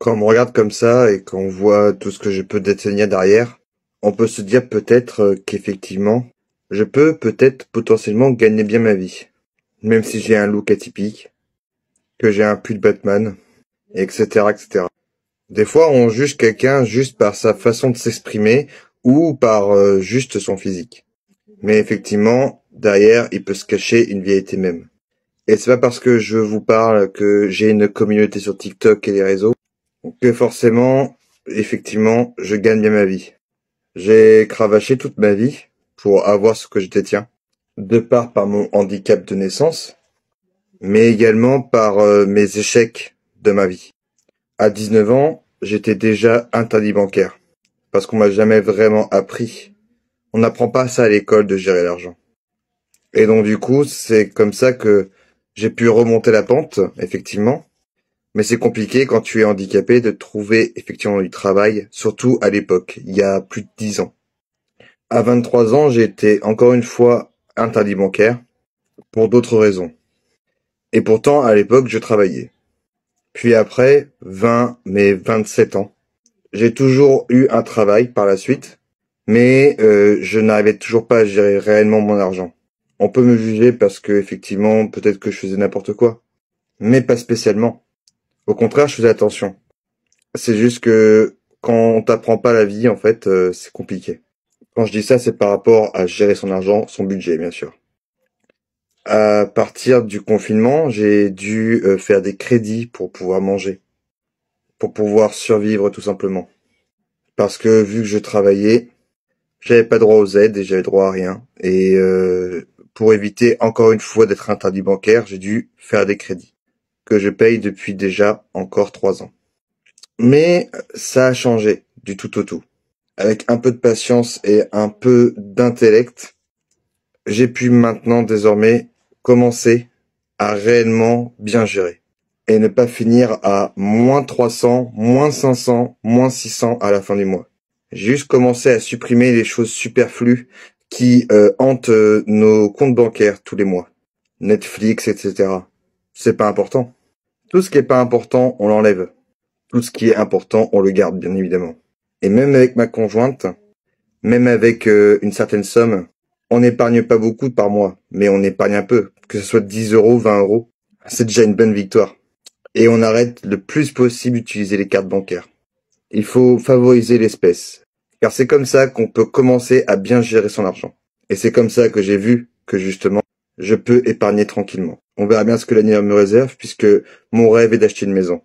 Quand on me regarde comme ça et qu'on voit tout ce que je peux détenir derrière, on peut se dire peut-être qu'effectivement, je peux peut-être potentiellement gagner bien ma vie. Même si j'ai un look atypique, que j'ai un pull de Batman, etc., etc. Des fois, on juge quelqu'un juste par sa façon de s'exprimer ou par juste son physique. Mais effectivement, derrière, il peut se cacher une vérité même. Et c'est pas parce que je vous parle que j'ai une communauté sur TikTok et les réseaux que forcément, effectivement, je gagne bien ma vie. J'ai cravaché toute ma vie pour avoir ce que je détiens, de part par mon handicap de naissance, mais également par mes échecs de ma vie. À 19 ans, j'étais déjà interdit bancaire, parce qu'on m'a jamais vraiment appris. On n'apprend pas ça à l'école de gérer l'argent. Et donc du coup, c'est comme ça que j'ai pu remonter la pente, effectivement. Mais c'est compliqué quand tu es handicapé de trouver effectivement du travail, surtout à l'époque, il y a plus de 10 ans. À 23 ans, j'ai été encore une fois interdit bancaire, pour d'autres raisons. Et pourtant, à l'époque, je travaillais. Puis après, 27 ans, j'ai toujours eu un travail par la suite, mais je n'arrivais toujours pas à gérer réellement mon argent. On peut me juger parce que effectivement, peut-être que je faisais n'importe quoi, mais pas spécialement. Au contraire, je faisais attention. C'est juste que quand on t'apprend pas la vie, en fait, c'est compliqué. Quand je dis ça, c'est par rapport à gérer son argent, son budget, bien sûr. À partir du confinement, j'ai dû faire des crédits pour pouvoir manger, pour pouvoir survivre tout simplement. Parce que vu que je travaillais, j'avais pas droit aux aides et j'avais droit à rien. Et pour éviter encore une fois d'être interdit bancaire, j'ai dû faire des crédits que je paye depuis déjà encore 3 ans. Mais ça a changé du tout au tout. Avec un peu de patience et un peu d'intellect, j'ai pu maintenant désormais commencer à réellement bien gérer et ne pas finir à moins 300, moins 500, moins 600 à la fin du mois. J'ai juste commencé à supprimer les choses superflues qui hantent nos comptes bancaires tous les mois. Netflix, etc. C'est pas important. Tout ce qui est pas important, on l'enlève. Tout ce qui est important, on le garde, bien évidemment. Et même avec ma conjointe, même avec une certaine somme, on n'épargne pas beaucoup par mois, mais on épargne un peu. Que ce soit 10 euros, 20 euros, c'est déjà une bonne victoire. Et on arrête le plus possible d'utiliser les cartes bancaires. Il faut favoriser l'espèce. Car c'est comme ça qu'on peut commencer à bien gérer son argent. Et c'est comme ça que j'ai vu que justement, je peux épargner tranquillement. On verra bien ce que l'avenir me réserve puisque mon rêve est d'acheter une maison.